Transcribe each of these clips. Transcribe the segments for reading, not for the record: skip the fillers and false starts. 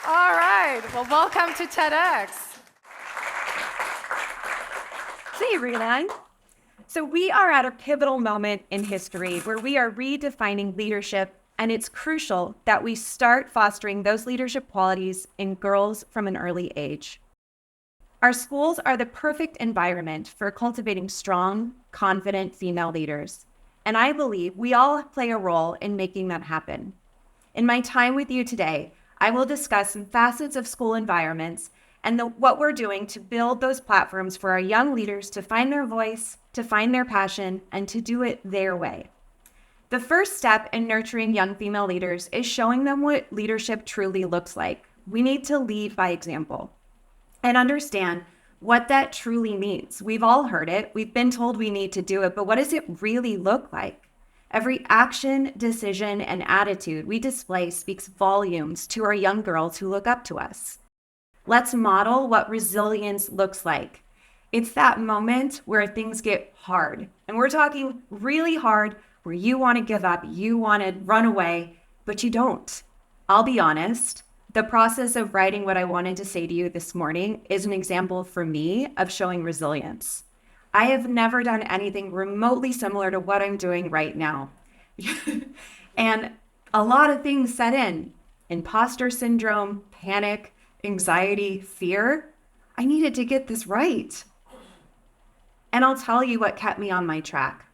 All right. Well, welcome to TEDx. Hey, Renan. So we are at a pivotal moment in history where we are redefining leadership, and it's crucial that we start fostering those leadership qualities in girls from an early age. Our schools are the perfect environment for cultivating strong, confident female leaders, and I believe we all play a role in making that happen. In my time with you today, I will discuss some facets of school environments and what we're doing to build those platforms for our young leaders to find their voice, to find their passion, and to do it their way. The first step in nurturing young female leaders is showing them what leadership truly looks like. We need to lead by example and understand what that truly means. We've all heard it. We've been told we need to do it, but what does it really look like? Every action, decision, and attitude we display speaks volumes to our young girls who look up to us. Let's model what resilience looks like. It's that moment where things get hard, and we're talking really hard, where you want to give up, you want to run away, but you don't. I'll be honest, the process of writing what I wanted to say to you this morning is an example for me of showing resilience. I have never done anything remotely similar to what I'm doing right now. And a lot of things set in: imposter syndrome, panic, anxiety, fear. I needed to get this right. And I'll tell you what kept me on my track.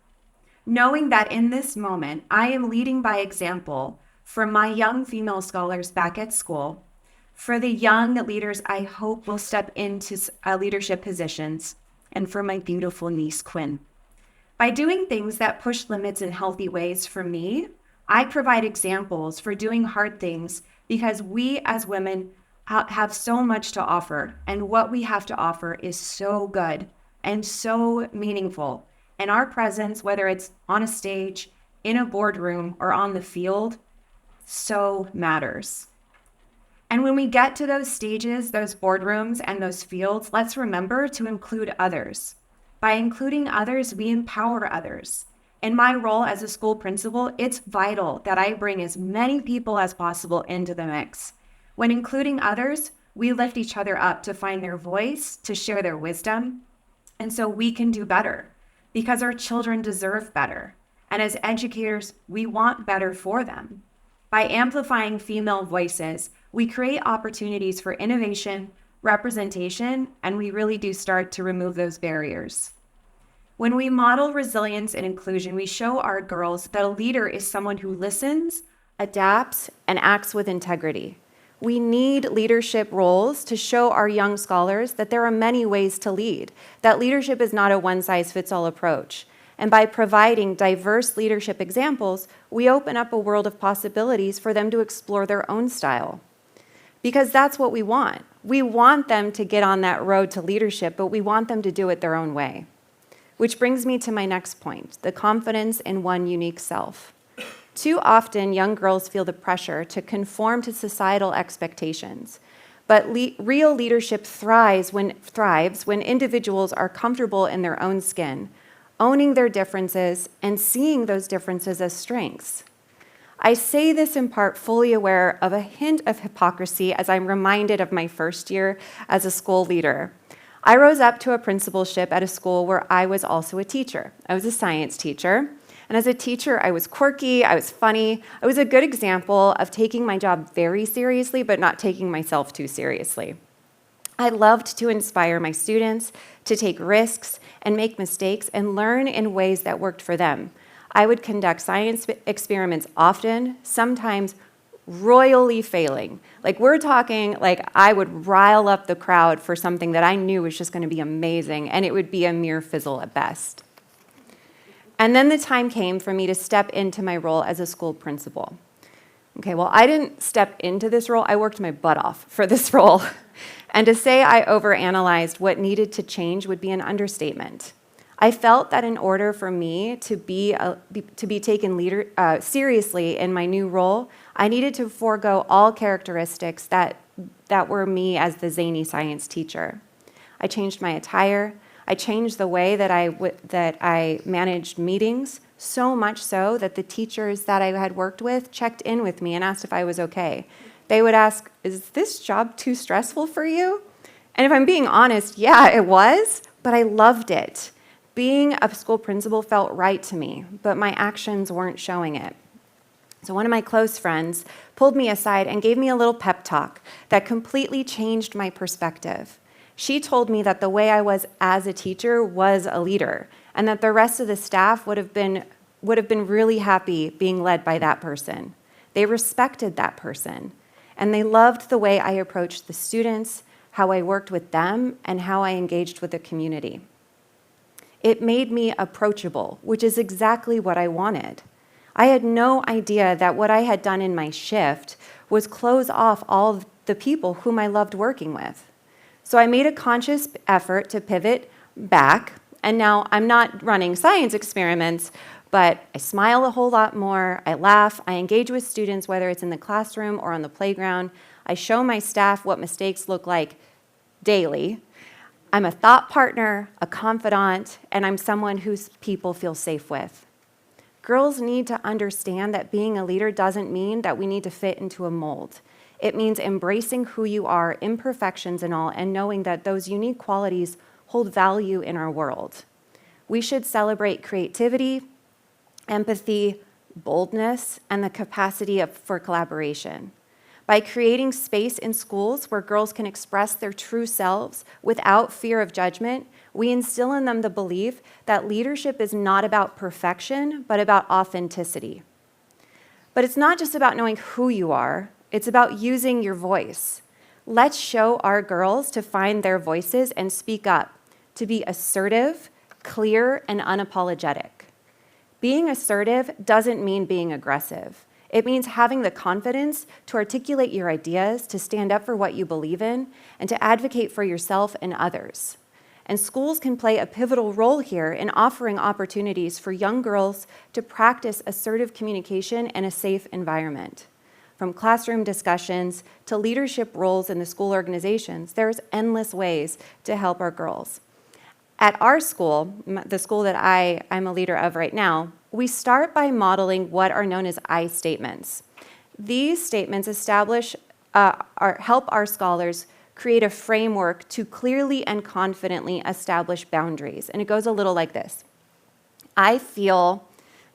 Knowing that in this moment, I am leading by example for my young female scholars back at school, for the young leaders I hope will step into leadership positions, and for my beautiful niece, Quinn. By doing things that push limits in healthy ways for me, I provide examples for doing hard things because we as women have so much to offer, and what we have to offer is so good and so meaningful. And our presence, whether it's on a stage, in a boardroom, or on the field, so matters. And when we get to those stages, those boardrooms, and those fields, let's remember to include others. By including others, we empower others. In my role as a school principal, it's vital that I bring as many people as possible into the mix. When including others, we lift each other up to find their voice, to share their wisdom, and so we can do better because our children deserve better. And as educators, we want better for them. By amplifying female voices, we create opportunities for innovation, representation, and we really do start to remove those barriers. When we model resilience and inclusion, we show our girls that a leader is someone who listens, adapts, and acts with integrity. We need leadership roles to show our young scholars that there are many ways to lead, that leadership is not a one-size-fits-all approach. And by providing diverse leadership examples, we open up a world of possibilities for them to explore their own style. Because that's what we want. We want them to get on that road to leadership, but we want them to do it their own way. Which brings me to my next point, the confidence in one unique self. Too often, young girls feel the pressure to conform to societal expectations. But real leadership thrives when individuals are comfortable in their own skin, owning their differences and seeing those differences as strengths. I say this in part fully aware of a hint of hypocrisy as I'm reminded of my first year as a school leader. I rose up to a principalship at a school where I was also a teacher. I was a science teacher. And as a teacher, I was quirky, I was funny. I was a good example of taking my job very seriously, but not taking myself too seriously. I loved to inspire my students to take risks and make mistakes and learn in ways that worked for them. I would conduct science experiments often, sometimes royally failing. We're talking, I would rile up the crowd for something that I knew was just going to be amazing, and it would be a mere fizzle at best. And then the time came for me to step into my role as a school principal. Okay, well, I didn't step into this role. I worked my butt off for this role. And to say I overanalyzed what needed to change would be an understatement. I felt that in order for me to be taken seriously in my new role, I needed to forego all characteristics that were me as the zany science teacher. I changed my attire. I changed the way that I managed meetings, so much so that the teachers that I had worked with checked in with me and asked if I was okay. They would ask, "Is this job too stressful for you?" And if I'm being honest, yeah, it was, but I loved it. Being a school principal felt right to me, but my actions weren't showing it. So one of my close friends pulled me aside and gave me a little pep talk that completely changed my perspective. She told me that the way I was as a teacher was a leader, and that the rest of the staff would have been really happy being led by that person. They respected that person, and they loved the way I approached the students, how I worked with them, and how I engaged with the community. It made me approachable, which is exactly what I wanted. I had no idea that what I had done in my shift was close off all of the people whom I loved working with. So I made a conscious effort to pivot back, and now I'm not running science experiments, but I smile a whole lot more, I laugh, I engage with students, whether it's in the classroom or on the playground. I show my staff what mistakes look like daily. I'm a thought partner, a confidant, and I'm someone whose people feel safe with. Girls need to understand that being a leader doesn't mean that we need to fit into a mold. It means embracing who you are, imperfections and all, and knowing that those unique qualities hold value in our world. We should celebrate creativity, empathy, boldness, and the capacity for collaboration. By creating space in schools where girls can express their true selves without fear of judgment, we instill in them the belief that leadership is not about perfection, but about authenticity. But it's not just about knowing who you are, it's about using your voice. Let's show our girls to find their voices and speak up, to be assertive, clear, and unapologetic. Being assertive doesn't mean being aggressive. It means having the confidence to articulate your ideas, to stand up for what you believe in, and to advocate for yourself and others. And schools can play a pivotal role here in offering opportunities for young girls to practice assertive communication in a safe environment. From classroom discussions to leadership roles in the school organizations, there's endless ways to help our girls. At our school, the school that I'm a leader of right now, we start by modeling what are known as I statements. These statements help our scholars create a framework to clearly and confidently establish boundaries. And it goes a little like this. I feel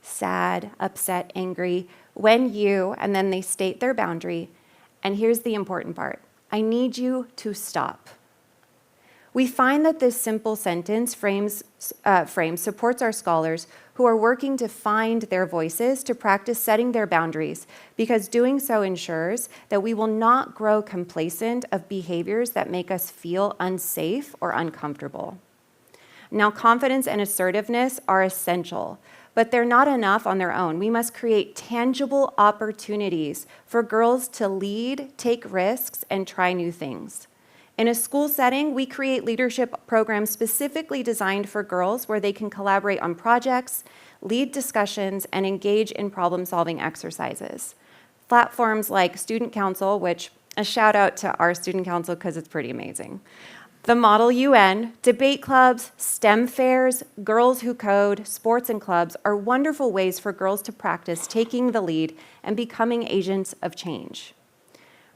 sad, upset, angry when you, and then they state their boundary. And here's the important part. I need you to stop. We find that this simple sentence frame supports our scholars who are working to find their voices to practice setting their boundaries, because doing so ensures that we will not grow complacent of behaviors that make us feel unsafe or uncomfortable. Now, confidence and assertiveness are essential, but they're not enough on their own. We must create tangible opportunities for girls to lead, take risks, and try new things. In a school setting, we create leadership programs specifically designed for girls where they can collaborate on projects, lead discussions, and engage in problem-solving exercises. Platforms like Student Council, which a shout out to our Student Council because it's pretty amazing. The Model UN, debate clubs, STEM fairs, Girls Who Code, sports and clubs are wonderful ways for girls to practice taking the lead and becoming agents of change.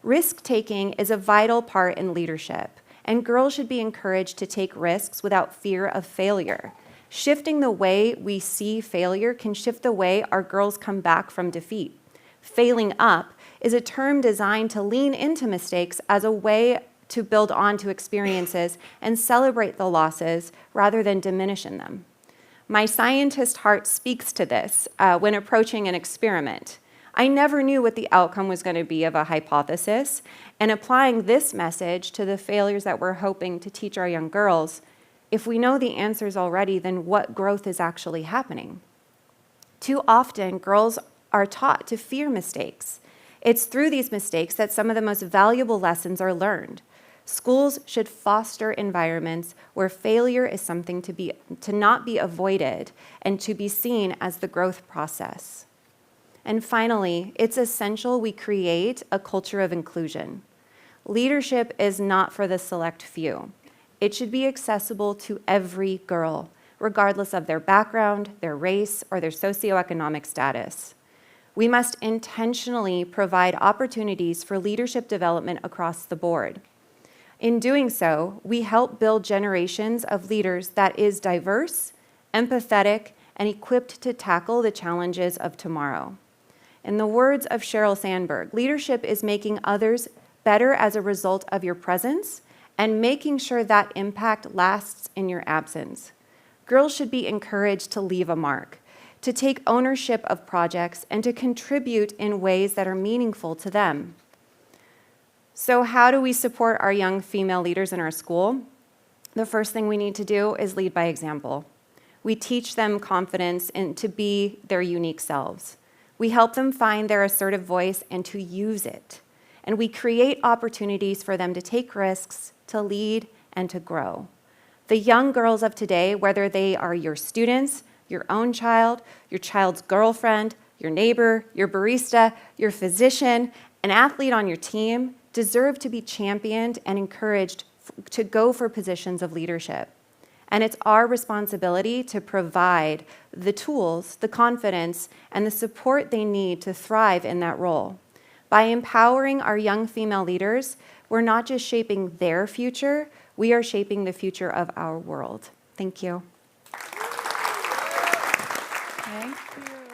Risk-taking is a vital part in leadership, and girls should be encouraged to take risks without fear of failure. Shifting the way we see failure can shift the way our girls come back from defeat. Failing up is a term designed to lean into mistakes as a way to build onto experiences and celebrate the losses rather than diminish in them. My scientist heart speaks to this when approaching an experiment. I never knew what the outcome was going to be of a hypothesis, and applying this message to the failures that we're hoping to teach our young girls, if we know the answers already, then what growth is actually happening? Too often, girls are taught to fear mistakes. It's through these mistakes that some of the most valuable lessons are learned. Schools should foster environments where failure is something to not be avoided and to be seen as the growth process. And finally, it's essential we create a culture of inclusion. Leadership is not for the select few. It should be accessible to every girl, regardless of their background, their race, or their socioeconomic status. We must intentionally provide opportunities for leadership development across the board. In doing so, we help build generations of leaders that is diverse, empathetic, and equipped to tackle the challenges of tomorrow. In the words of Sheryl Sandberg, leadership is making others better as a result of your presence and making sure that impact lasts in your absence. Girls should be encouraged to leave a mark, to take ownership of projects, and to contribute in ways that are meaningful to them. So how do we support our young female leaders in our school? The first thing we need to do is lead by example. We teach them confidence and to be their unique selves. We help them find their assertive voice and to use it. And we create opportunities for them to take risks, to lead, and to grow. The young girls of today, whether they are your students, your own child, your child's girlfriend, your neighbor, your barista, your physician, an athlete on your team, deserve to be championed and encouraged to go for positions of leadership. And it's our responsibility to provide the tools, the confidence, and the support they need to thrive in that role. By empowering our young female leaders, we're not just shaping their future, we are shaping the future of our world. Thank you. Thank you.